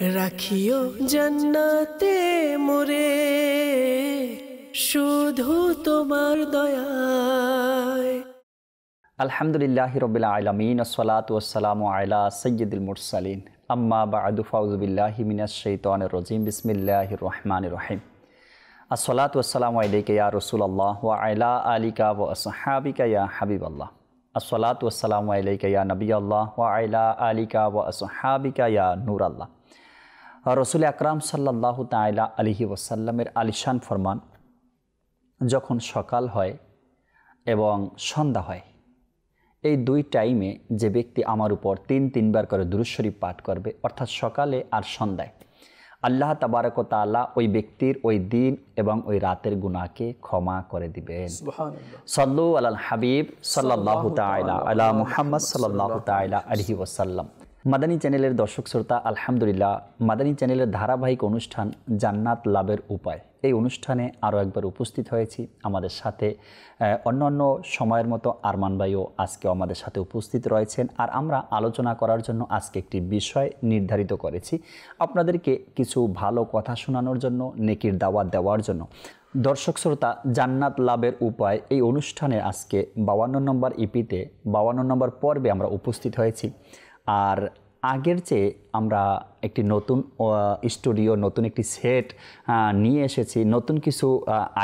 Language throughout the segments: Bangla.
রাখিও জান্নাতে মোরে শুধু তোমার দয়ায়। আলহামদুলিল্লাহি রাব্বিল আলামিন ওয়াসসালাতু ওয়াসসালামু আলা সাইয়্যিদিল মুরসালিন আম্মা বা'দু ফাউযু বিল্লাহি মিনাশ শাইতানির রাজীম বিসমিল্লাহির রহমানির রহিম। আসসালাতু ওয়াসসালামু আলাইকা ইয়া রাসূলুল্লাহ ওয়া আলা আলিকা ওয়া আসহাবিকা ইয়া হাবিবাল্লাহ। আসসালাতু ওয়াসসালামু আলাইকা ইয়া নবিয়াল্লাহ ওয়া আলা আলিকা ওয়া আসহাবিকা ইয়া নূরাল্লাহ। রাসূল আকরাম সাল্লাল্লাহু তাআলা আলাইহি ওয়াসাল্লামের আলিশান ফরমান, যখন সকাল হয় এবং সন্ধ্যা হয়, এই দুই টাইমে যে ব্যক্তি আমার উপর তিনবার করে দুরূদ শরীফ পাঠ করবে, অর্থাৎ সকালে আর সন্ধ্যায়, আল্লাহ তাবারক ওয়া তাআলা ওই ব্যক্তির ওই দিন এবং ওই রাতের গুনাহকে ক্ষমা করে দিবেন। সুবহানাল্লাহ। সাল্লু আলাল হাবিব সাল্লাল্লাহু তাআলা আলা মুহাম্মদ সাল্লাল্লাহু তাআলা আলাইহি ওয়াসাল্লাম। মাদানী চ্যানেলের দর্শক শ্রোতা, আলহামদুলিল্লাহ, মাদানী চ্যানেলের ধারাবাহিক অনুষ্ঠান জান্নাত লাভের উপায়, এই অনুষ্ঠানে আরও একবার উপস্থিত হয়েছি। আমাদের সাথে অন্যান্য সময়ের মতো আরমান ভাইও আজকে আমাদের সাথে উপস্থিত রয়েছেন। আর আমরা আলোচনা করার জন্য আজকে একটি বিষয় নির্ধারিত করেছি, আপনাদেরকে কিছু ভালো কথা শোনানোর জন্য, নেকির দাওয়াত দেওয়ার জন্য। দর্শক শ্রোতা, জান্নাত লাভের উপায় এই অনুষ্ঠানে আজকে 52 নম্বর ইপিতে 52 নম্বর পর্বে আমরা উপস্থিত হয়েছি। আর আগের চেয়ে আমরা একটি নতুন স্টুডিও, নতুন একটি সেট নিয়ে এসেছি, নতুন কিছু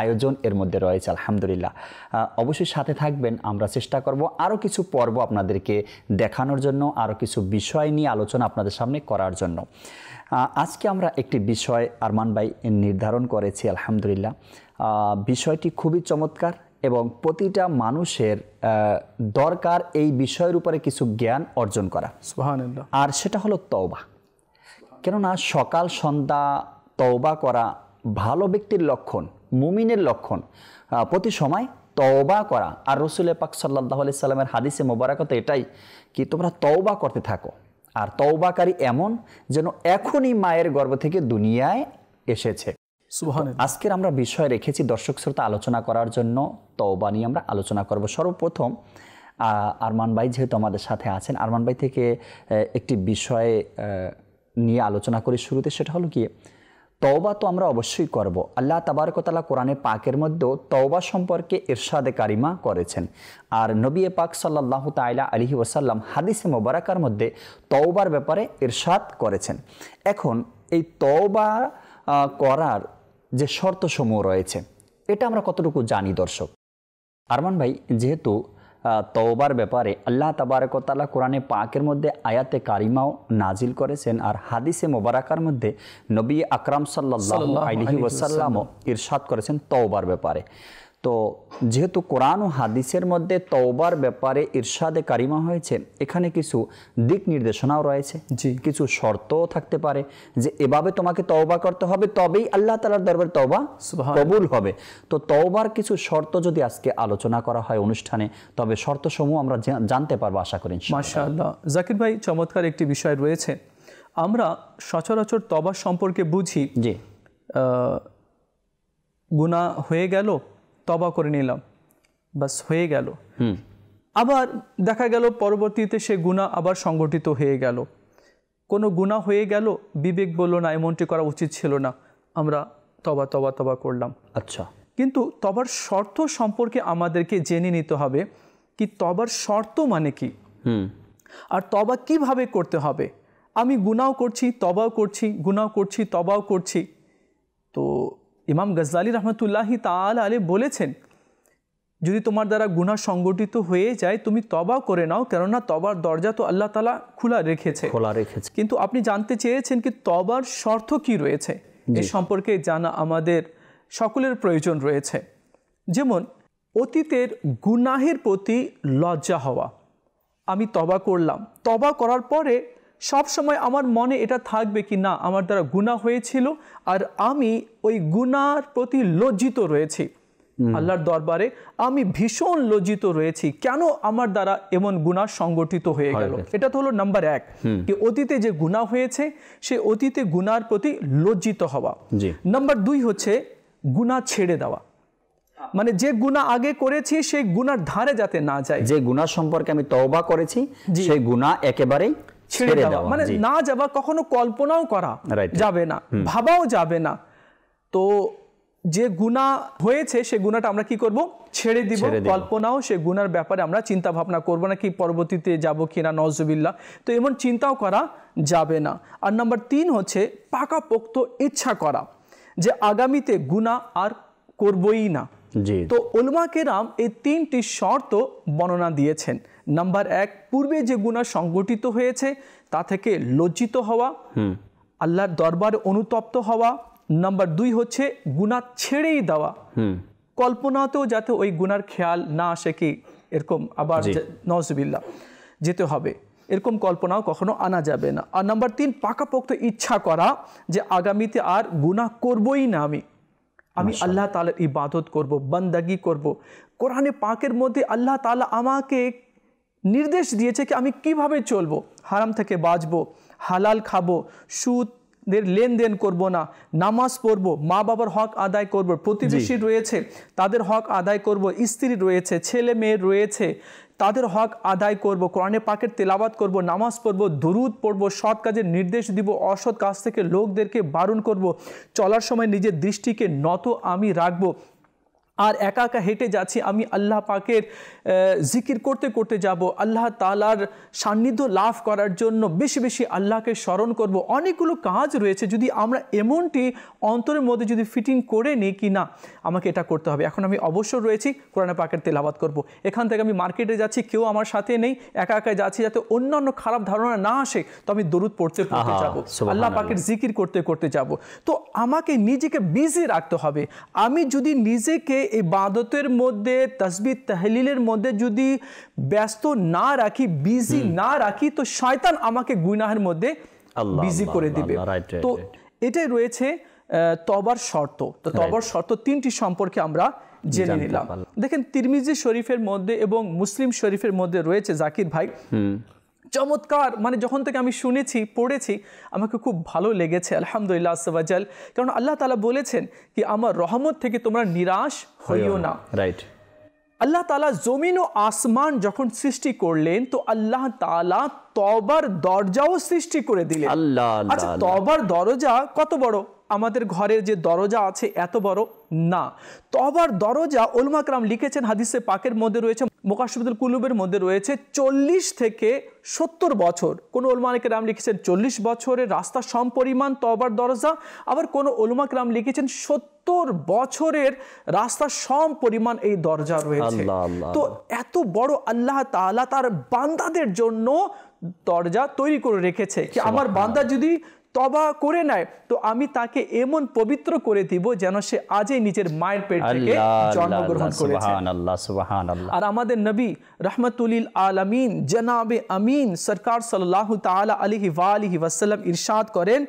আয়োজন এর মধ্যে রয়েছে আলহামদুলিল্লাহ। অবশ্যই সাথে থাকবেন, আমরা চেষ্টা করব আরও কিছু পর্ব আপনাদেরকে দেখানোর জন্য, আরও কিছু বিষয় নিয়ে আলোচনা আপনাদের সামনে করার জন্য। আজকে আমরা একটি বিষয় আরমান ভাই নির্ধারণ করেছি আলহামদুলিল্লাহ। বিষয়টি খুবই চমৎকার এবং প্রতিটা মানুষের দরকার এই বিষয়ের উপরে কিছু জ্ঞান অর্জন করা। সুবহানাল্লাহ। আর সেটা হলো তওবা। কেননা সকাল সন্ধ্যা তওবা করা ভালো ব্যক্তির লক্ষণ, মুমিনের লক্ষণ। প্রতি সময় তওবা করা। আর রাসূল পাক সাল্লাল্লাহু আলাইহি সাল্লামের হাদিসে মোবারকতে এটাই কি, তোমরা তওবা করতে থাকো। আর তওবাকারী এমন যেন এখনই মায়ের গর্ভ থেকে দুনিয়ায় এসেছে। আজকের আমরা বিষয় রেখেছি দর্শক শ্রোতা আলোচনা করার জন্য, তওবা নিয়ে আমরা আলোচনা করব। সর্বপ্রথম আরমান ভাই যেহেতু আমাদের সাথে আছেন, আরমান ভাই থেকে একটি বিষয় নিয়ে আলোচনা করি শুরুতে। সেটা হলো কি, তওবা তো আমরা অবশ্যই করব। আল্লাহ তাবারক ওয়া তাআলা কোরআনে পাকের মধ্যেও তওবা সম্পর্কে ইরশাদে কারিমা করেছেন। আর নবী পাক সাল্লাল্লাহু তাআলা আলাইহি ওয়াসাল্লাম হাদিসে মোবারকার মধ্যে তওবার ব্যাপারে ইরশাদ করেছেন। এখন এই তওবা করার যে শর্তসমূহ রয়েছে, এটা আমরা কতটুকু জানি দর্শক? আরমান ভাই, যেহেতু তওবার ব্যাপারে আল্লাহ তাবারক ওয়া তাআলা কোরআনে পাকের মধ্যে আয়াতে কারিমাও নাজিল করেছেন, আর হাদিসে মোবারকার মধ্যে নবী আকরাম সাল্লাল্লাহু আলাইহি ওয়াসাল্লামও ইরশাদ করেছেন তওবার ব্যাপারে। তো যেহেতু কোরআন ও হাদিসের মধ্যে তওবার ব্যাপারে ইরশাদে কারিমা হয়েছে, এখানে কিছু দিক নির্দেশনাও রয়েছে, কিছু শর্তও থাকতে পারে যে এভাবে তোমাকে তওবা করতে হবে, তবেই আল্লাহ তাআলার দরবারে তওবা কবুল হবে। তো তওবার কিছু শর্ত যদি আজকে আলোচনা করা হয় অনুষ্ঠানে, তবে শর্তসমূহ আমরা জানতে পারবো আশা করি। মাশাআল্লাহ, জাকির ভাই, চমৎকার একটি বিষয় রয়েছে। আমরা সচরাচর তওবা সম্পর্কে বুঝি যে গুনাহ হয়ে গেল, তওবা করে নিলাম, বাস হয়ে গেল। আবার দেখা গেল পরবর্তীতে সে গুনাহ আবার সংগঠিত হয়ে গেল। কোনো গুনাহ হয়ে গেল, বিবেক বলল না এমনটি করা উচিত ছিল না, আমরা তওবা করলাম। আচ্ছা, কিন্তু তওবার শর্ত সম্পর্কে আমাদেরকে জেনে নিতে হবে কি তওবার শর্ত মানে কি, আর তওবা কিভাবে করতে হবে। আমি গুনাহ করছি, তওবাও করছি, গুনাহ করছি, তওবাও করছি। তো ইমাম গজ্জালী রহমতুল্লাহি তাআলা আলাইহি বলেছেন, যদি তোমার দ্বারা গুনাহ সংগঠিত হয়ে যায় তুমি তওবা করে নাও, কেননা তওবার দরজা তো আল্লাহ তাআলা খোলা রেখেছে। কিন্তু আপনি জানতে চেয়েছেন কি তওবার শর্ত কি রয়েছে, এ সম্পর্কে জানা আমাদের সকলের প্রয়োজন রয়েছে। যেমন অতীতের গুনাহের প্রতি লজ্জা হওয়া। আমি তওবা করলাম, তওবা করার পরে সব সময় আমার মনে এটা থাকবে কি না আমার দ্বারা গুনাহ হয়েছিল, আর আমি ওই গুনাহর প্রতি লজ্জিত রয়েছি। আল্লাহর দরবারে আমি ভীষণ লজ্জিত রয়েছি, কেন আমার দ্বারা এমন গুনাহ সংগঠিত হয়ে গেল। এটা তো হলো নাম্বার 1, কি অতীতে যে গুনাহ হয়েছে সে অতীতে গুনাহর প্রতি লজ্জিত হওয়া। নাম্বার 2 হচ্ছে গুনাহ ছেড়ে দেওয়া। মানে যে গুনাহ আগে করেছি সেই গুনার ধারে যাতে না যায়। যে গুনাহ সম্পর্কে আমি তওবা করেছি সেই গুনাহ একেবারেই ছেড়ে দেওয়া, মানে না যাওয়া, কখনো কল্পনাও করা যাবে না, ভাবাও যাবে না। তো যে গুনাহ হয়েছে সে গুনাহটা আমরা কি করব, ছেড়ে দিব। কল্পনাও সে গুনার ব্যাপারে আমরা চিন্তা ভাবনা করব না কি পরবর্তীতে যাব কিনা, নওজুবিল্লাহ। তো এমন চিন্তাও করা যাবে না। আর নাম্বার 3 হচ্ছে পাকাপোক্ত ইচ্ছা করা যে আগামীতে গুনাহ আর করবই না। তো উলামা কেরাম এই 3টি শর্ত বর্ণনা দিয়েছেন। নাম্বার 1, পূর্বে যে গুনাহ সংগঠিত হয়েছে তা থেকে লজ্জিত হওয়া, আল্লাহর দরবারে অনুতপ্ত হওয়া। নাম্বার 2 হচ্ছে গুনাহ ছেড়েই দেওয়া, কল্পনাতেও যাতে ওই গুনার খেয়াল না আসে কি এরকম আবার নওজুবিল্লাহ যেতে হবে, এরকম কল্পনাও কখনো আনা যাবে না। আর নাম্বার 3, পাকাপোক্ত ইচ্ছা করা যে আগামীতে আর গুনাহ করবই না, আমি আল্লাহ তাআলার ইবাদত করব, বান্দাগি করব। কোরআনে পাকের মধ্যে আল্লাহ তাআলা আমাকে নির্দেশ দিয়েছে কি আমি কিভাবে চলবো, হারাম থেকে বাঁচবো, হালাল খাবো, সুদের লেনদেন করব না, নামাজ পড়বো, মা বাবার হক আদায় করব, প্রতিবেশী রয়েছে তাদের হক আদায় করব, স্ত্রী রয়েছে, ছেলে মেয়ে রয়েছে তাদের হক আদায় করব, কোরআনে পাকের তেলাওয়াত করব, নামাজ পড়ব, দুরুদ পড়ব, সৎ কাজের নির্দেশ দিব, অসৎ কাজ থেকে লোকদেরকে বারণ করব, চলার সময় নিজের দৃষ্টিকে নত আমি রাখবো। আর একা একা হেঁটে যাচ্ছি আমি আল্লাহ পাকের জিকির করতে করতে যাব, আল্লাহ তাআলার সান্নিধ্য লাভ করার জন্য বেশি বেশি আল্লাহকে স্মরণ করব। অনেকগুলো কাজ রয়েছে, যদি আমরা এমনটি অন্তরের মধ্যে যদি ফিটিং করে নিই কি না আমাকে এটা করতে হবে, এখন আমি অবশ্য রয়েছি কোরআন পাকের তেলাওয়াত করব, এখান থেকে আমি মার্কেটে যাচ্ছি কেউ আমার সাথে নেই, একা একা যাচ্ছি, যাতে অন্যান্য খারাপ ধারণা না আসে তো আমি দরুদ পড়তে পড়তে যাব, আল্লাহ পাকের জিকির করতে করতে যাব। তো আমাকে নিজেকে বিজি রাখতে হবে। আমি যদি নিজেকে এই ইবাদতের মধ্যে, তাসবিহ তাহলিলের মধ্যে যদি ব্যস্ত না রাখি, বিজি না রাখি, তো শয়তান আমাকে গুনাহের মধ্যে বিজি করে দিবে। তো এটাই রয়েছে তওবার শর্ত। তো তওবার শর্ত 3টি সম্পর্কে আমরা জেনে নিলাম। দেখেন তিরমিজি শরীফের মধ্যে এবং মুসলিম শরীফের মধ্যে রয়েছে জাকির ভাই, চমৎকার, মানে যখন থেকে আমি শুনেছি পড়েছি আমাকে খুব ভালো লেগেছে আলহামদুলিল্লাহ আজ্জা ওয়া জাল। কারণ আল্লাহ তাআলা বলেছেন কি আমার রহমত থেকে তোমরা নিরাশ হইও না। রাইট। আল্লাহ তাআলা জমিন ও আসমান যখন সৃষ্টি করলেন তো আল্লাহ তাআলা তওবার দরজাও সৃষ্টি করে দিলেন। আচ্ছা, তওবার দরজা কত বড়? আমাদের ঘরের যে দরজা আছে এত বড় না। তওবার দরজা উলামা কেরাম লিখেছেন, হাদিসে পাকের মধ্যে রয়েছে, মুকাশশিফাতুল কুলুবের মধ্যে রয়েছে 40 থেকে 70 বছর। কোন উলামা কেরাম লিখেছেন 40 বছরের রাস্তা সমপরিমাণ তওবার দরজা, আবার কোন উলামা কেরাম লিখেছেন 70 বছরের রাস্তা সমপরিমাণ এই দরজা রয়েছে। তো এত বড় আল্লাহ তাআলা তার বান্দাদের জন্য দরজা তৈরি করে রেখেছে কি আমার বান্দা যদি তওবা করে নেয় তো আমি তাকে এমন পবিত্র করে দিব যেন সে আজই নিজের মায়ের পেট থেকে জন্মগ্রহণ করেছে। সুবহানাল্লাহ, সুবহানাল্লাহ। আর আমাদের নবী রাহমাতুল লিল আলামিন জনাবে আমিন সরকার সাল্লাল্লাহু তাআলা আলাইহি ওয়া আলিহি ওয়াসাল্লাম ইরশাদ করেন,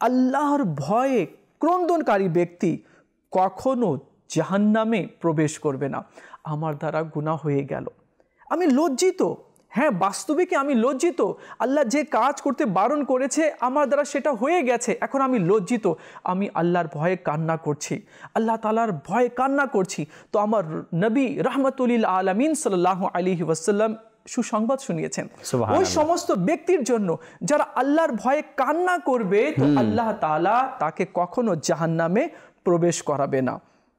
আল্লাহর ভয়ে ক্রন্দনকারী ব্যক্তি কখনো জাহান্নামে প্রবেশ করবে না। আমার দ্বারা গুনাহ হয়ে গেল, আমি লজ্জিত, হ্যাঁ বাস্তবে কি আমি লজ্জিত, আল্লাহ যে কাজ করতে বারণ করেছে আমার দ্বারা সেটা হয়ে গেছে, এখন আমি লজ্জিত, আমি আল্লাহর ভয়ে কান্না করছি, আল্লাহ তাআলার ভয়ে কান্না করছি। তো আমার নবী রাহমাতুল লিল আলামিন সাল্লাল্লাহু আলাইহি ওয়াসাল্লাম সুসংবাদ শুনিয়েছেন ওই সমস্ত ব্যক্তির জন্য যারা আল্লাহর ভয়ে কান্না করবে তো আল্লাহ তাআলা তাকে কখনো জাহান্নামে প্রবেশ করাবে না।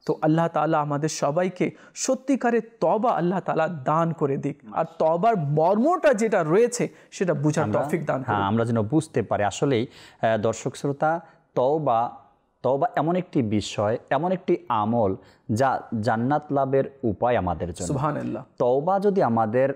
তো আল্লাহ তাআলা আমাদের সবাইকে সত্যিকারের তওবা আল্লাহ তাআলা দান করে দিক, আর তওবার মর্মটা যেটা রয়েছে সেটা বুঝার তৌফিক দান করুন। আমরা যেন বুঝতে পারি। আসলেই দর্শক শ্রোতা, তওবা এমন একটি বিষয়, এমন একটি আমল যা জান্নাত লাভের উপায় আমাদের জন্য। সুবহানাল্লাহ। তওবা যদি আমাদের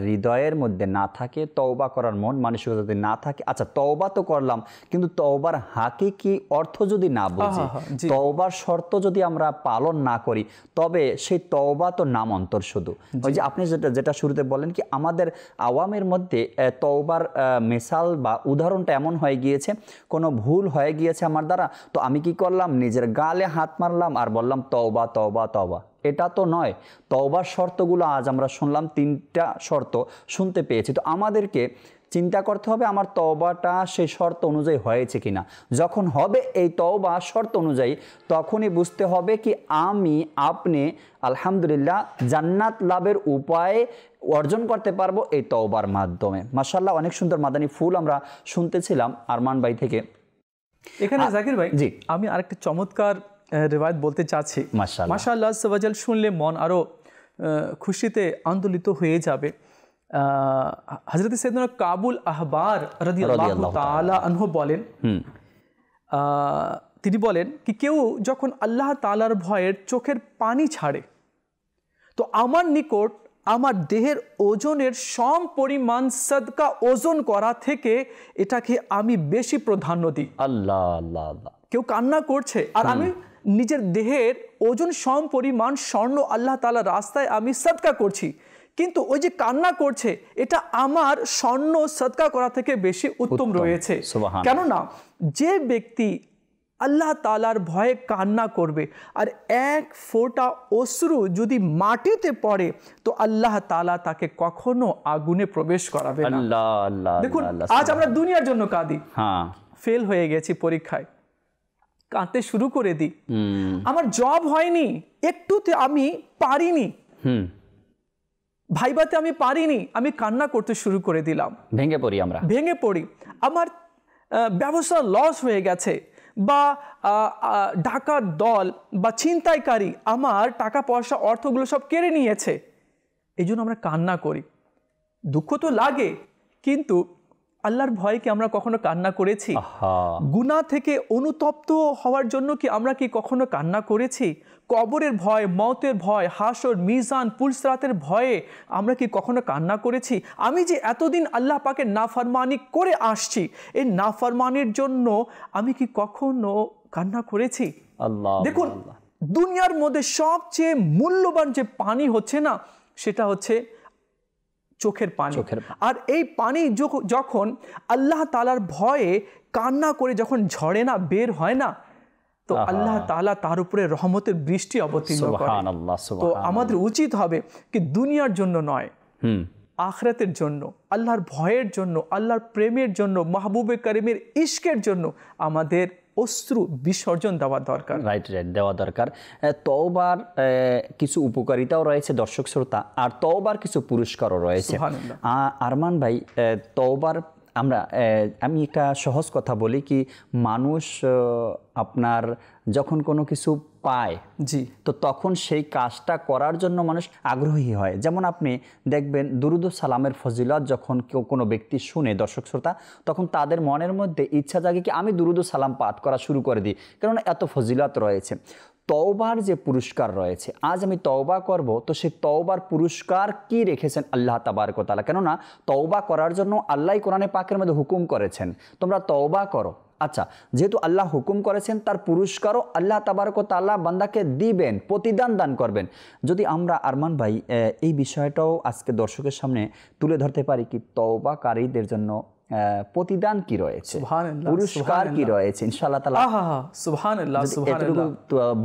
হৃদয়ের মধ্যে না থাকে, তওবা করার মন মানসিকতা যদি না থাকে, আচ্ছা তওবা তো করলাম কিন্তু তওবার হাকিকি অর্থ যদি না বুঝি, তওবার শর্ত যদি আমরা পালন না করি, তবে সেই তওবা তো নামান্তর শুধু। ওই যে আপনি যেটা শুরুতে বলেন কি আমাদের আওয়ামের মধ্যে তওবার মিসাল বা উদাহরণটা এমন হয়ে গিয়েছে, কোনো ভুল হয়ে গিয়েছে আমার দ্বারা, তো আমি কি করলাম, নিজের গালে হাত মারলাম আর বললাম তওবা তওবা তওবা। এটা তো নয়। তওবার শর্তগুলো আজ আমরা শুনলাম, 3টা শর্ত শুনতে পেয়েছি। তো আমাদেরকে চিন্তা করতে হবে আমার তওবাটা সেই শর্ত অনুযায়ী হয়েছে কিনা। যখন হবে এই তওবা শর্ত অনুযায়ী, তখনই বুঝতে হবে কি আমি আপনি আলহামদুলিল্লাহ জান্নাত লাভের উপায় অর্জন করতে পারবো এই তওবার মাধ্যমে। মাশাআল্লাহ, অনেক সুন্দর মাদানী ফুল আমরা শুনতেছিলাম আরমান ভাই থেকে। এখানে জাকির ভাই, জি, আমি আরেকটা চমৎকার রিওয়ায়াত বলতে চাচ্ছি। মাশাআল্লাহ মাশাআল্লাহ সওয়াজাল, শুনলে মন আরো খুশিতে আন্দোলিত হয়ে যাবে। হযরত সাইয়েদনা কাবুল আহবার রাদিয়াল্লাহু তাআলা আনহু বলেন, তিনি বলেন কি কেউ যখন আল্লাহ তাআলার ভয়ের চোখের পানি ছাড়ে, তো আমার নিকট আমার দেহের ওজনের সম পরিমাণ সদকা ওজন করা থেকে এটাকে আমি বেশি প্রাধান্য দিই। আল্লাহ আল্লাহ আল্লাহ। কেউ কান্না করছে আর আমি নিজের দেহের ওজন সম পরিমাণ স্বর্ণ আল্লাহ তাআলার রাস্তায় আমি সদকা করছি, কিন্তু ওই যে কান্না করছে এটা আমার স্বর্ণ সদকা করা থেকে বেশি উত্তম রয়েছে। কেননা যে ব্যক্তি আল্লাহ তাআলার ভয়ে কান্না করবে আর এক ফোঁটা অশ্রু যদি মাটিতে পড়ে, তো আল্লাহ তাআলা তাকে কখনো আগুনে প্রবেশ করাবে না। দেখুন, আজ আমরা দুনিয়ার জন্য কাঁদি, ফেল হয়ে গেছি পরীক্ষায়, কাঁদতে শুরু করে দিই। আমার জব হয়নি, একটুতে আমি পারিনি, ভাইবাতে আমি পারিনি, আমি কান্না করতে শুরু করে দিলাম, ভেঙে পড়ি। আমার ব্যবসা লস হয়ে গেছে, বা ডাকাত দল বা ছিনতাইকারী আমার টাকা পয়সা অর্থগুলো সব কেড়ে নিয়েছে, এই জন্য আমরা কান্না করি। দুঃখ তো লাগে, কিন্তু আল্লাহর ভয়ে কি আমরা কখনো কান্না করেছি? গুনাহ থেকে অনুতপ্ত হওয়ার জন্য কি আমরা কি কখনো কান্না করেছি? কবরের ভয়, মওতের ভয়, হাসর, মিজান, পুলসরাতের ভয়ে আমরা কি কখনো কান্না করেছি? আমি যে এতদিন আল্লাহ পাকের নাফরমানি করে আসছি, এই নাফরমানির জন্য আমি কি কখনো কান্না করেছি? দেখুন, দুনিয়ার মধ্যে সবচেয়ে মূল্যবান যে পানি হচ্ছে না, সেটা হচ্ছে চোখের পানি। আর এই পানি যখন আল্লাহ তাআলার ভয়ে কান্না করে যখন ঝরে না, বের হয় না, তো আল্লাহ তাআলা তার উপরে রহমতের বৃষ্টি অবতীর্ণ করেন। তো আমাদের উচিত হবে কি দুনিয়ার জন্য নয়, আখিরাতের জন্য, আল্লাহর ভয়ের জন্য, আল্লাহর প্রেমের জন্য, মাহবুবে কারিমের ইশকের জন্য আমাদের অশ্রু বিসর্জন দেওয়া দরকার। রাইট, দেওয়া দরকার। তওবার কিছু উপকারিতাও রয়েছে দর্শক শ্রোতা, আর তওবার কিছু পুরস্কারও রয়েছে। আরমান ভাই, তওবার আমি একটা সহজ কথা বলি কি, মানুষ আপনার যখন কোনো কিছু পায়, জি, তো তখন সেই কাজটা করার জন্য মানুষ আগ্রহী হয়। যেমন আপনি দেখবেন দুরুদ ও সালামের ফজিলত যখন কেউ কোনো ব্যক্তি শুনে দর্শক শ্রোতা, তখন তাদের মনের মধ্যে ইচ্ছা জাগে কি আমি দুরুদ ও সালাম পাঠ করা শুরু করে দিই, কারণ এত ফজিলত রয়েছে। তওবার যে পুরস্কার রয়েছে, আজ আমি তওবা করব, তো সেই তওবার পুরস্কার কি রেখেছেন আল্লাহ তাবারক ওয়া তাআলা? কেননা তওবা করার জন্য আল্লাহই কোরআনে পাকের মধ্যে হুকুম করেছেন তোমরা তওবা করো। আচ্ছা, যেহেতু আল্লাহ হুকুম করেছেন, তার পুরস্কারও আল্লাহ তাবারক ওয়া তাআলা বান্দাকে দিবেন, প্রতিদান দান করবেন। যদি আমরা আরমান ভাই এই বিষয়টাও আজকে দর্শকের সামনে তুলে ধরতে পারি কি তওবাকারীদের জন্য প্রতিদান কি রয়েছে, পুরস্কার কি রয়েছে, ইনশাআল্লাহ তাআলা সুবহানাল্লাহ সুবহানাল্লাহ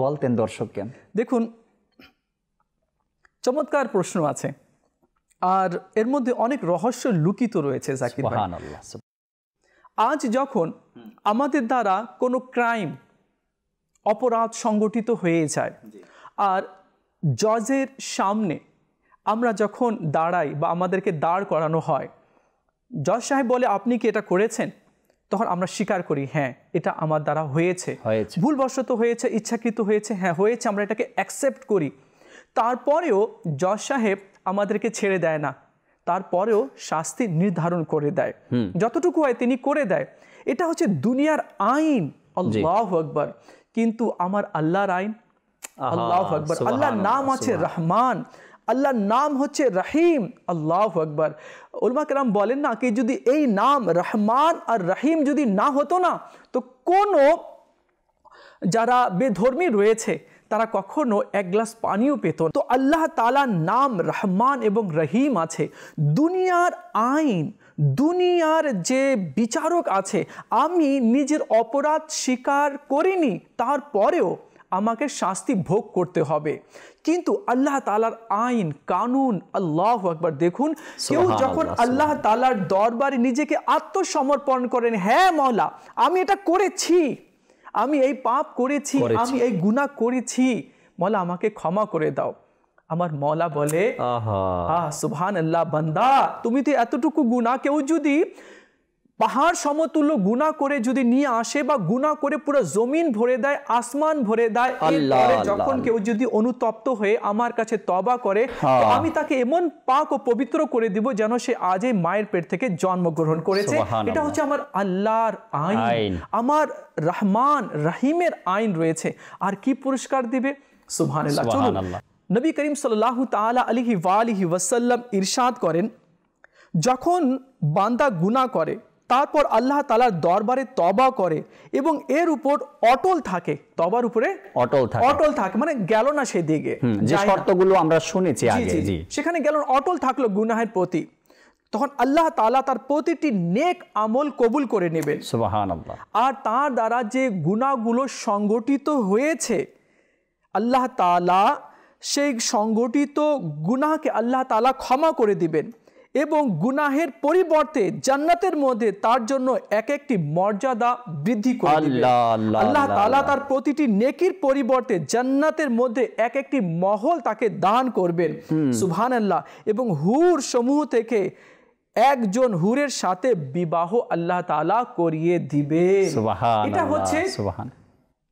বলতেন দর্শককে। দেখুন, চমৎকার প্রশ্ন আছে, আর এর মধ্যে অনেক রহস্য লুকিত রয়েছে জাকির ভাই। সুবহানাল্লাহ। আজ যখন আমাদের দ্বারা কোনো ক্রাইম, অপরাধ সংগঠিত হয়ে যায়, আর জজের সামনে আমরা যখন দাঁড়াই বা আমাদেরকে দাঁড় করানো হয়, জজ সাহেব বলে আপনি কি এটা করেছেন, তখন আমরা স্বীকার করি হ্যাঁ এটা আমার দ্বারা হয়েছে, ভুলবশত হয়েছে, ইচ্ছাকৃত হয়েছে, হ্যাঁ হয়েছে, আমরা এটাকে অ্যাকসেপ্ট করি। তারপরেও জজ সাহেব আমাদেরকে ছেড়ে দেয় না, তারপরেও শাস্তি নির্ধারণ করে দেয়, যতটুকু হয় তিনি করে দেয়। এটা হচ্ছে দুনিয়ার আইন, আল্লাহু আকবার। কিন্তু আমার আল্লাহর আইন, আল্লাহু আকবার। আল্লাহর নাম আছে রহমান, আল্লাহর নাম হচ্ছে রহিম, আল্লাহু আকবার। উলামা কেরাম বলেন না কি যদি এই নাম রহমান আর রহিম যদি না হতো না, তো কোনো যারা বেধর্মী রয়েছে তারা কখনো এক গ্লাস পানিও পেত না। তো আল্লাহ তাআলার নাম রহমান এবং রহিম আছে। দুনিয়ার আইন, দুনিয়ার যে বিচারক আছে, আমি নিজের অপরাধ স্বীকার করিনি, তারপরেও আমাকে শাস্তি ভোগ করতে হবে। কিন্তু আল্লাহ তাআলার আইন কানুন, আল্লাহু আকবার, দেখুন কেউ যখন আল্লাহ তাআলার দরবারে নিজেকে আত্মসমর্পণ করেন, হ্যাঁ মাওলা আমি এটা করেছি, আমি এই পাপ করেছি, আমি এই গুনাহ করেছি, মাওলা আমাকে ক্ষমা করে দাও। আমার মওলা বলে সুবহানাল্লাহ, বান্দা তুমি তো এতটুকু গুনাহ, কেউ যদি পাহাড় সমতুল্য গুনাহ করে যদি নিয়ে আসে বা গুনাহ করে পুরো জমিন ভরে দেয়, আসমান ভরে দেয়, এরপরে যখন কেউ যদি অনুতপ্ত হয়ে আমার কাছে তওবা করে, তো আমি তাকে এমন পাক ও পবিত্র করে দিব যেন সে আজই মায়ের পেট থেকে জন্মগ্রহণ করেছে। এটা হচ্ছে আমার আল্লাহর আইন, আমার রহমান রহিমের আইন রয়েছে। আর কি পুরস্কার দিবে? সুবহানাল্লাহ। চলুন নবী করিম সাল্লাল্লাহু তাআলা আলাইহি ওয়া আলিহি ওয়াসাল্লাম ইরশাদ করেন, যখন বান্দা গুনাহ করে তারপর আল্লাহ তাআলার দরবারে তওবা করে এবং এর উপর অটল থাকে, তওবার উপরে অটল থাকে মানে গেল না সেদিকে, যে শর্তগুলো আমরা শুনেছি আগে, জি সেখানে গেল, অটল থাকলো গুনাহের প্রতি, তখন আল্লাহ তাআলা তার প্রতিটি নেক আমল কবুল করে নেবেন। সুবহানাল্লাহ। আর তার দ্বারা যে গুনাহগুলো সংগঠিত হয়েছে, আল্লাহ তাআলা সেই সংগঠিত গুনাহকে আল্লাহ তাআলা ক্ষমা করে দিবেন এবং গুনাহের পরিবর্তে জান্নাতের মধ্যে তার জন্য এক একটি মর্যাদা বৃদ্ধি করে দিবেন। আল্লাহ তাআলা তার প্রতিটি নেকির পরিবর্তে জান্নাতের মধ্যে এক একটি মহল তাকে দান করবেন। সুবহানাল্লাহ। এবং হুর সমূহ থেকে একজন হুরের সাথে বিবাহ আল্লাহ তাআলা করিয়ে দিবেন। এটা হচ্ছে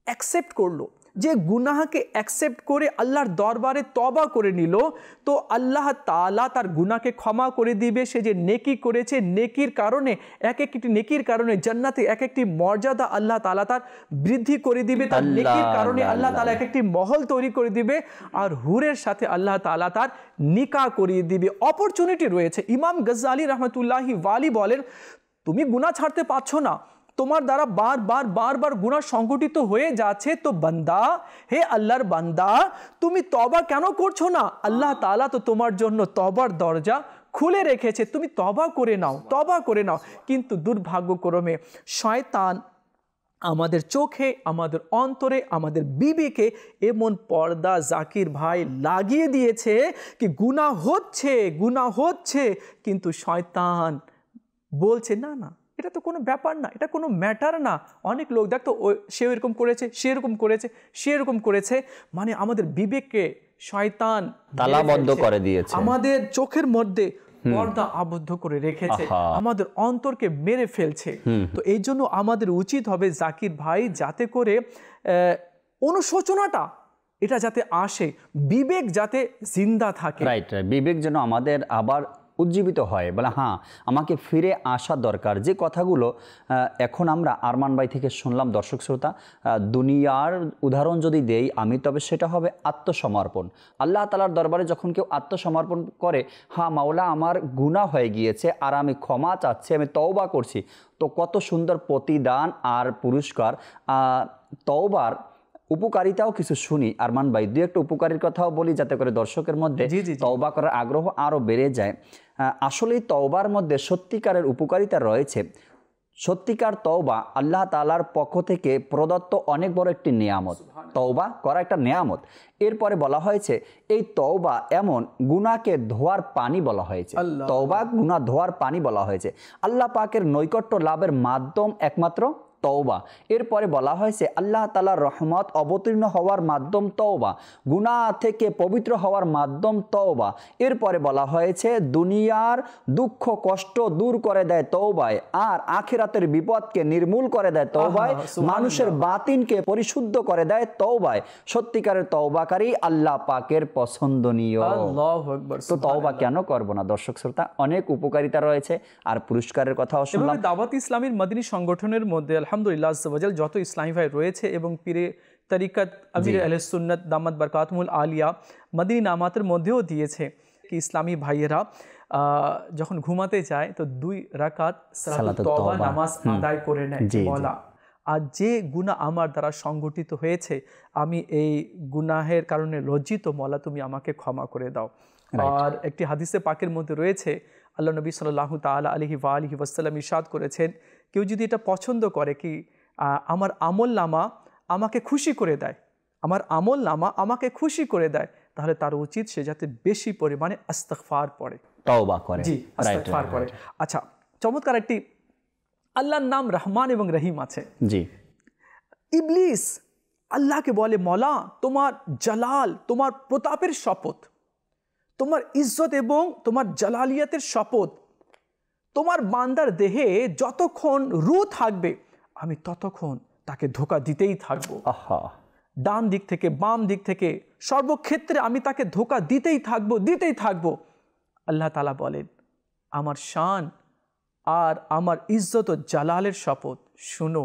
অ্যাকসেপ্ট করলো, যে গুনাহকে অ্যাকসেপ্ট করে আল্লাহর দরবারে তওবা করে নিল, তো আল্লাহ তাআলা তার গুনাহকে ক্ষমা করে দিবে। সে যে নেকি করেছে, নেকির কারণে এক একটি নেকির কারণে জান্নাতে এক একটি মর্যাদা আল্লাহ তাআলা তার বৃদ্ধি করে দিবে, তার নেকির কারণে আল্লাহ তাআলা এক একটি মহল তৈরি করে দিবে, আর হুরের সাথে আল্লাহ তাআলা তার নিকাহ করিয়ে দিবে। অপরচুনিটি রয়েছে। ইমাম গজ্জালী রাহমাতুল্লাহি ওয়ালি বলেন, তুমি গুনাহ ছাড়তে পারছো না, তোমার দ্বারা বারবার গুনাহ সংগঠিত হয়ে যাচ্ছে, তো বান্দা, হে আল্লাহর বান্দা, তুমি তওবা কেন করছো না? আল্লাহ তাআলা তো তোমার জন্য তওবার দরজা খুলে রেখেছে, তুমি তওবা করে নাও। কিন্তু দুর্ভাগ্যক্রমে শয়তান আমাদের চোখে, আমাদের অন্তরে, আমাদের বিবেকে এমন পর্দা জাকির ভাই লাগিয়ে দিয়েছে কি গুনাহ হচ্ছে, কিন্তু শয়তান বলছে না না, এটা তো কোনো ব্যাপার না, এটা কোনো ম্যাটার না। অনেক লোক দেখতো সে এরকম করেছে, সে এরকম করেছে, মানে আমাদের বিবেককে শয়তান তালাবদ্ধ করে দিয়েছে, আমাদের চোখের মধ্যে পর্দা আবদ্ধ করে রেখেছে, আমাদের অন্তরকে মেরে ফেলছে। তো এই জন্য আমাদের উচিত হবে জাকির ভাই, যাতে করে অনুশোচনাটা এটা যাতে আসে, বিবেক যাতে জিন্দা থাকে। রাইট, বিবেক যেন আমাদের আবার উজ্জীবিত হয়, বলে হ্যাঁ আমাকে ফিরে আসা দরকার। যে কথাগুলো এখন আমরা আরমান ভাই থেকে শুনলাম, দর্শক শ্রোতা, দুনিয়ার উদাহরণ যদি দেই আমি, তবে সেটা হবে আত্মসমর্পণ। আল্লাহ তাআলার দরবারে যখন কেউ আত্মসমর্পণ করে, হ্যাঁ মাওলা আমার গুনাহ হয়ে গিয়েছে আর আমি ক্ষমা চাচ্ছি, আমি তওবা করছি, তো কত সুন্দর প্রতিদান আর পুরস্কার। তওবার উপকারিতাও কিছু শুনি আরমান ভাই, দু একটা উপকারীর কথাও বলি যাতে করে দর্শকের মধ্যে তওবা করার আগ্রহ আরও বেড়ে যায়। আসলেই তওবার মধ্যে সত্যিকারের উপকারিতা রয়েছে। সত্যিকার তওবা আল্লাহ তাআলার পক্ষ থেকে প্রদত্ত অনেক বড় একটি নিয়ামত। তওবা করা একটা নিয়ামত। এরপরে বলা হয়েছে এই তওবা এমন, গুনাহকে ধোয়ার পানি বলা হয়েছে, তওবা গুনাহ ধোয়ার পানি বলা হয়েছে। আল্লাহ পাকের নৈকট্য লাভের মাধ্যম একমাত্র তওবা। এরপরে বলা হয়েছে আল্লাহ তাআলার রহমত অবতীর্ণ হওয়ার মাধ্যম তওবা, গুনাহ থেকে পবিত্র হওয়ার মাধ্যম তওবা। এরপরে বলা হয়েছে দুনিয়ার দুঃখ কষ্ট দূর করে দেয় তওবায়, আর আখিরাতের বিপদকে নির্মূল করে দেয় তওবায়, মানুষের বাতিনকে পরিশুদ্ধ করে দেয় তওবায়। সত্যিকারের তওবাকারী আল্লাহ পাকের পছন্দনীয়। আল্লাহু আকবার। তো তওবা কেন করব না দর্শক শ্রোতা? অনেক উপকারিতা রয়েছে আর পুরস্কারের কথাও শুনলাম। দাওয়াত ইসলামীর মদিনী সংগঠনের মধ্যে আলহামদুলিল্লাহ আজ্জাওয়াজাল যত ইসলামী ভাই রয়েছে এবং পীরে তরিকত আমির আহলে সুন্নাত দামাত বরকাতুহুল আলিয়া মদিনী নামাতের মধ্যেও দিয়েছে কি ইসলামী ভাইয়েরা যখন ঘুমাতে যায় তো 2 রাকাত সালাতুত তওবা নামাজ আদায় করে নেয়, বলা আর যে গুনাহ আমার দ্বারা সংগঠিত হয়েছে আমি এই গুনাহের কারণে লজ্জিত, মওলা তুমি আমাকে ক্ষমা করে দাও। আর একটি হাদিসে পাকের মধ্যে রয়েছে আল্লাহ নবী সাল্লাল্লাহু তাআলা আলাইহি ওয়া আলিহি ওয়াসাল্লাম ইরশাদ করেছেন, কেউ যদি এটা পছন্দ করে কি আমার আমল নামা আমাকে খুশি করে দেয়, আমার আমল নামা আমাকে খুশি করে দেয়, তাহলে তার উচিত সে যাতে বেশি পরিমাণে ইস্তিগফার পড়ে, তওবা করে। জি, ইস্তিগফার করে। আচ্ছা, চমৎকার একটি আল্লাহর নাম রহমান এবং রহিম আছে। জি। ইবলিস আল্লাহকে বলে, মওলা তোমার জালাল, তোমার প্রতাপের শপথ, তোমার ইজ্জত এবং তোমার জালালিয়াতের শপথ, তোমার বান্দার দেহে যতক্ষণ রূহ থাকবে আমি ততক্ষণ তাকে ধোঁকা দিতেই থাকবো। ডান দিক থেকে বাম দিক থেকে সর্বক্ষেত্রে আমি তাকে ধোঁকা দিতেই থাকবো। আল্লাহ তাআলা বলেন, আমার শান আর আমার ইজ্জত ও জালালের শপথ, শুনো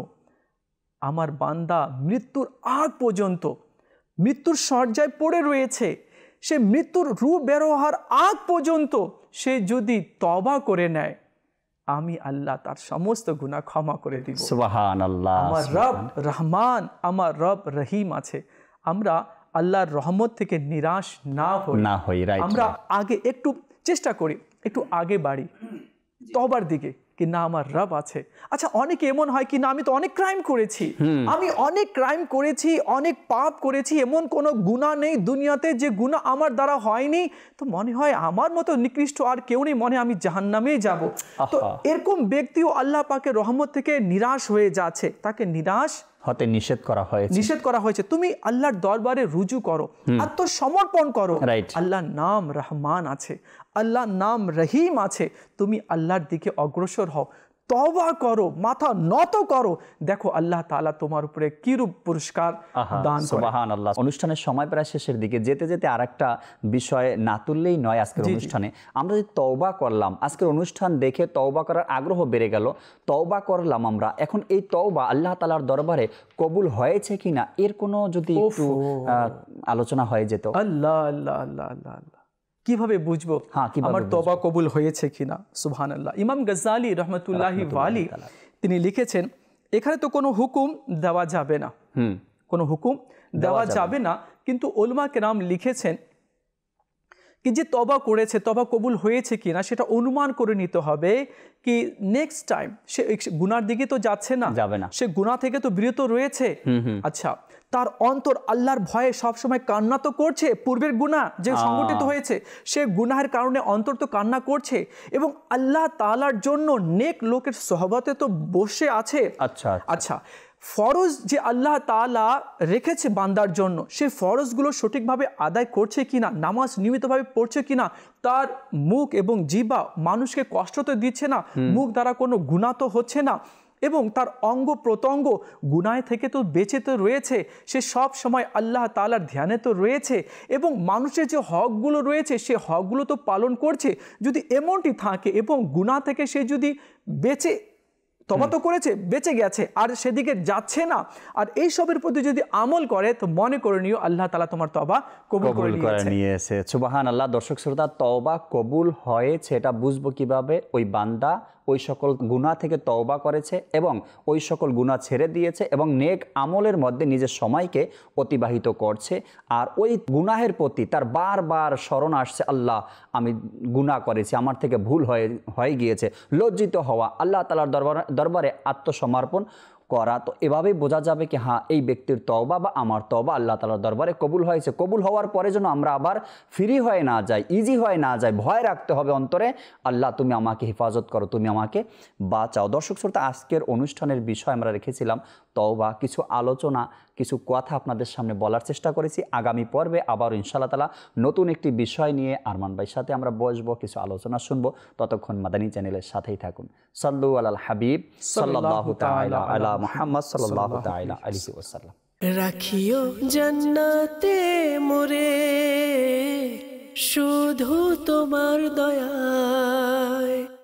আমার বান্দা মৃত্যুর আগ পর্যন্ত মৃত্যুর শয্যায় পড়ে রয়েছে, সে মৃত্যুর রূহ বের হওয়ার আগ পর্যন্ত সে যদি তওবা করে নেয়, আমি আল্লাহ তার সমস্ত গুনাহ ক্ষমা করে দিব। সুবহানাল্লাহ। আমার রব রহমান, আমার রব রহিম আছে। আমরা আল্লাহর রহমত থেকে নিরাশ না হই। আমরা আগে একটু চেষ্টা করি, একটু আগে বাড়ি তওবার দিকে, কি না আমার রব আছে। আচ্ছা, অনেকে এমন হয় কি না, আমি তো অনেক ক্রাইম করেছি, অনেক পাপ করেছি, এমন কোনো গুনাহ নেই দুনিয়াতে যে গুনাহ আমার দ্বারা হয়নি, তো মনে হয় আমার মতো নিকৃষ্ট আর কেউ নেই, মনে হয় আমি জাহান্নামেই যাব। তো এরকম ব্যক্তিও আল্লাহ পাকের রহমত থেকে নিরাশ হয়ে যাচ্ছে, তাকে নিরাশ হতে নিষেধ করা হয়েছে। তুমি আল্লাহর দরবারে রুজু করো, আত্মসমর্পণ করো। আল্লাহর নাম রহমান আছে, আল্লাহর নাম রহিম আছে, তুমি আল্লাহর দিকে অগ্রসর হও, তওবা করো, মাথা নত করো, দেখো আল্লাহ তাআলা তোমার উপরে কিরূপ পুরস্কার দান করেন। সুবহানাল্লাহ। অনুষ্ঠানের সময় প্রায় শেষের দিকে, যেতে যেতে আরেকটা বিষয় না তুললেই নয়। আজকের অনুষ্ঠানে আমরা যে তওবা করলাম, আজকের অনুষ্ঠান দেখে তওবা করার আগ্রহ বেড়ে গেল, তওবা করলাম আমরা, এখন এই তওবা আল্লাহ তাআলার দরবারে কবুল হয়েছে কিনা এর কোনো যদি একটু আলোচনা হয়ে যেত। আল্লাহ আল্লাহ আল্লাহ আল্লাহ আল্লাহ, কিভাবে বুঝবো আমার তওবা কবুল হয়েছে কিনা? সুবহানাল্লাহ। ইমাম গজ্জালি রহমতুল্লাহি আলাইহি তিনি লিখেছেন, এখানে তো কোনো হুকুম দেওয়া যাবে না, কোনো হুকুম দেওয়া যাবে না, কিন্তু উলামা কেরাম লিখেছেন কি যে তওবা করেছে, তওবা কবুল হয়েছে কিনা সেটা অনুমান করে নিতে হবে কি নেক্সট টাইম সে গুনার দিকে তো যাচ্ছে না, সে গুনাহ থেকে তো বিরত রয়েছে। আচ্ছা, তার অন্তর আল্লাহর ভয়ে সবসময় কান্না তো করছে, পূর্বের গুনাহ যে সংগঠিত হয়েছে সে গুনাহের কারণে অন্তর তো কান্না করছে, এবং আল্লাহ তাআলার জন্য নেক লোকের সোহবতে তো বসে আছে। আচ্ছা, ফরজ যে আল্লাহ তাআলা রেখেছে বান্দার জন্য, সে ফরজগুলো সঠিকভাবে আদায় করছে কিনা, নামাজ নিয়মিতভাবে পড়ছে কিনা, তার মুখ এবং জিহ্বা মানুষকে কষ্ট তো দিচ্ছে না, মুখ দ্বারা কোনো গুনাহ তো হচ্ছে না, এবং তার অঙ্গ প্রত্যঙ্গ গুনাহ থেকে তো বেঁচে তো রয়েছে, সে সব সময় আল্লাহ তাআলার ধ্যানে তো রয়েছে, এবং মানুষের যে হকগুলো রয়েছে সে হকগুলো তো পালন করছে। যদি এমনটি থাকে এবং গুনাহ থেকে সে যদি তওবা তো করেছে, বেঁচে গেছে, আর সেদিকে যাচ্ছে না, আর এই সবের প্রতি যদি আমল করে, তো মনে করে নিও আল্লাহ তাআলা তোমার তওবা কবুল করে নিয়েছে। সুবহানাল্লাহ। দর্শক শ্রোতা, তওবা কবুল হয়েছে এটা বুঝবো কিভাবে? ওই বান্দা ওই সকল গুনাহ থেকে তওবা করেছে এবং ওই সকল গুনাহ ছেড়ে দিয়েছে এবং নেক আমলের মধ্যে নিজের সময়কে অতিবাহিত করছে, আর ওই গুনাহের প্রতি তার বারবার স্মরণ আসছে, আল্লাহ আমি গুনাহ করেছি, আমার থেকে ভুল হয়ে গিয়েছে, লজ্জিত হওয়া, আল্লাহ তাআলার দরবারে আত্মসমর্পণ করা। তো এভাবেই বোঝা যাবে কি হ্যাঁ, এই ব্যক্তির তওবা বা আমার তওবা আল্লাহ তাআলার দরবারে কবুল হয়েছে। কবুল হওয়ার পরে যেন আমরা আবার ফ্রি হয়ে না যাই, ইজি হয়ে না যাই, ভয় রাখতে হবে অন্তরে, আল্লাহ তুমি আমাকে হেফাজত করো, তুমি আমাকে বাঁচাও। দর্শক শ্রোতা, আজকের অনুষ্ঠানের বিষয় আমরা রেখেছিলাম তওবা, কিছু আলোচনা, কিছু কথা আপনাদের সামনে বলার চেষ্টা করেছি। আগামী পর্বে আবার ইনশাআল্লাহ তাআলা নতুন একটি বিষয় নিয়ে আরমান ভাইয়ের সাথে আমরা বসবো, কিছু আলোচনা শুনবো। ততক্ষণ মাদানী চ্যানেলের সাথেই থাকুন। সাল্লু আলাল হাবিব সাল্লাল্লাহু তাআলা আলা মুহাম্মদ সাল্লাল্লাহু তাআলা আলাইহি ওয়াসাল্লাম। রাখিও জান্নাতে মোরে শুধু তোমার দয়ায়।